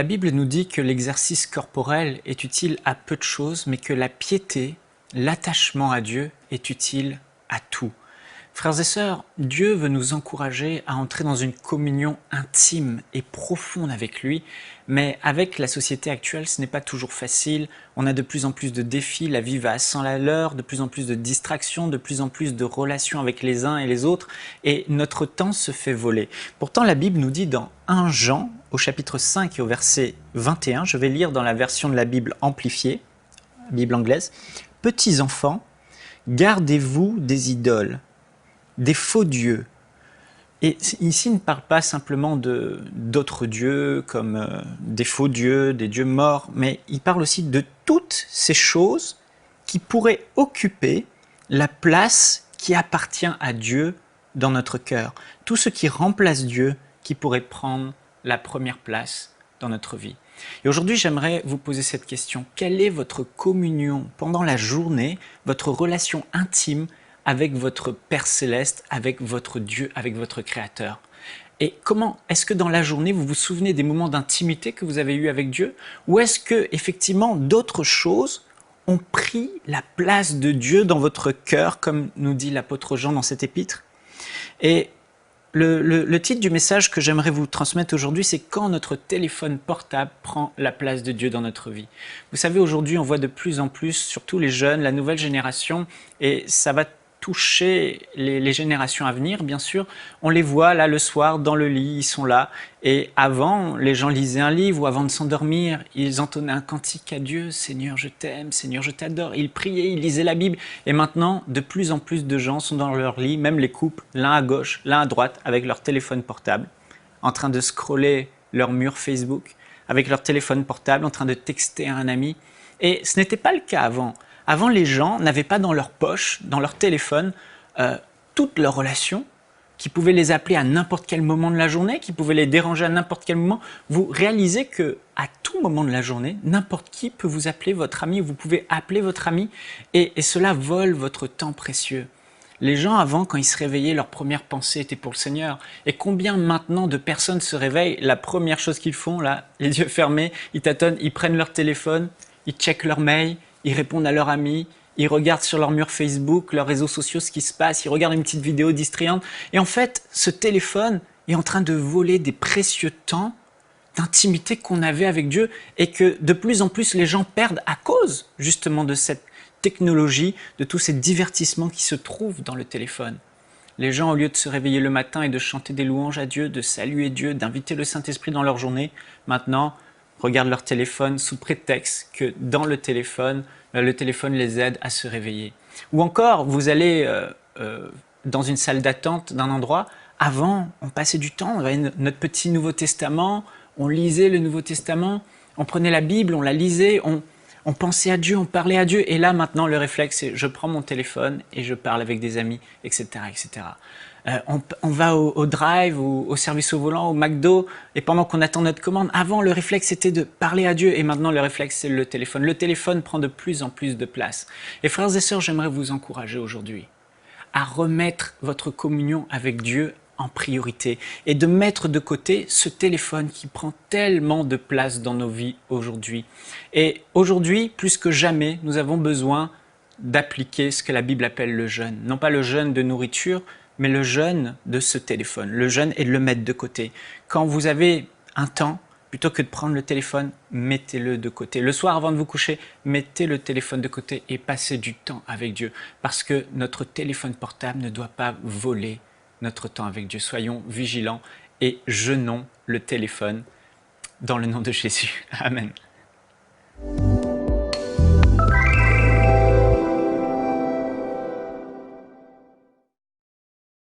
La Bible nous dit que l'exercice corporel est utile à peu de choses, mais que la piété, l'attachement à Dieu est utile à tout. Frères et sœurs, Dieu veut nous encourager à entrer dans une communion intime et profonde avec lui, mais avec la société actuelle, ce n'est pas toujours facile. On a de plus en plus de défis, la vie va à 100 à l'heure, de plus en plus de distractions, de plus en plus de relations avec les uns et les autres, et notre temps se fait voler. Pourtant, la Bible nous dit dans 1 Jean, au chapitre 5 et au verset 21, je vais lire dans la version de la Bible amplifiée, Bible anglaise, « Petits enfants, gardez-vous des idoles, des faux dieux. » Et ici, il ne parle pas simplement d'autres dieux comme des faux dieux, des dieux morts, mais il parle aussi de toutes ces choses qui pourraient occuper la place qui appartient à Dieu dans notre cœur. Tout ce qui remplace Dieu, qui pourrait prendre la première place dans notre vie. Et aujourd'hui, j'aimerais vous poser cette question. Quelle est votre communion pendant la journée, votre relation intime avec votre Père Céleste, avec votre Dieu, avec votre Créateur? Et comment est-ce que dans la journée, vous vous souvenez des moments d'intimité que vous avez eus avec Dieu? Ou est-ce que effectivement d'autres choses ont pris la place de Dieu dans votre cœur, comme nous dit l'apôtre Jean dans cet épître? Et le titre du message que j'aimerais vous transmettre aujourd'hui, c'est « Quand notre téléphone portable prend la place de Dieu dans notre vie ». Vous savez, aujourd'hui, on voit de plus en plus, surtout les jeunes, la nouvelle génération, et ça va toucher les générations à venir, bien sûr. On les voit là le soir dans le lit, ils sont là. Et avant, les gens lisaient un livre ou avant de s'endormir, ils entonnaient un cantique à Dieu. « Seigneur, je t'aime, Seigneur, je t'adore ». Ils priaient, ils lisaient la Bible. Et maintenant, de plus en plus de gens sont dans leur lit, même les couples, l'un à gauche, l'un à droite, avec leur téléphone portable, en train de scroller leur mur Facebook, avec leur téléphone portable, en train de texter à un ami. Et ce n'était pas le cas avant. Avant, les gens n'avaient pas dans leur poche, dans leur téléphone, toutes leurs relations, qui pouvaient les appeler à n'importe quel moment de la journée, qui pouvaient les déranger à n'importe quel moment. Vous réalisez qu'à tout moment de la journée, n'importe qui peut vous appeler votre ami, vous pouvez appeler votre ami, et cela vole votre temps précieux. Les gens avant, quand ils se réveillaient, leur première pensée était pour le Seigneur. Et combien maintenant de personnes se réveillent, la première chose qu'ils font, là, les yeux fermés, ils tâtonnent, ils prennent leur téléphone, ils checkent leur mail, ils répondent à leurs amis, ils regardent sur leur mur Facebook, leurs réseaux sociaux, ce qui se passe, ils regardent une petite vidéo distrayante. Et en fait, ce téléphone est en train de voler des précieux temps d'intimité qu'on avait avec Dieu et que de plus en plus les gens perdent à cause justement de cette technologie, de tous ces divertissements qui se trouvent dans le téléphone. Les gens, au lieu de se réveiller le matin et de chanter des louanges à Dieu, de saluer Dieu, d'inviter le Saint-Esprit dans leur journée, maintenant, regardent leur téléphone sous prétexte que dans le téléphone les aide à se réveiller. Ou encore, vous allez dans une salle d'attente d'un endroit, avant, on passait du temps, on avait notre petit Nouveau Testament, on lisait le Nouveau Testament, on prenait la Bible, on la lisait, on pensait à Dieu, on parlait à Dieu, et là maintenant le réflexe c'est je prends mon téléphone et je parle avec des amis, etc. etc. On va au drive, ou au service au volant, au McDo, et pendant qu'on attend notre commande, avant le réflexe c'était de parler à Dieu, et maintenant le réflexe c'est le téléphone. Le téléphone prend de plus en plus de place. Et frères et sœurs, j'aimerais vous encourager aujourd'hui à remettre votre communion avec Dieu en priorité, et de mettre de côté ce téléphone qui prend tellement de place dans nos vies aujourd'hui. Et aujourd'hui, plus que jamais, nous avons besoin d'appliquer ce que la Bible appelle le jeûne. Non pas le jeûne de nourriture, mais le jeûne de ce téléphone. Le jeûne est de le mettre de côté. Quand vous avez un temps, plutôt que de prendre le téléphone, mettez-le de côté. Le soir, avant de vous coucher, mettez le téléphone de côté et passez du temps avec Dieu. Parce que notre téléphone portable ne doit pas voler notre temps avec Dieu. Soyons vigilants et jeûnons le téléphone dans le nom de Jésus. Amen.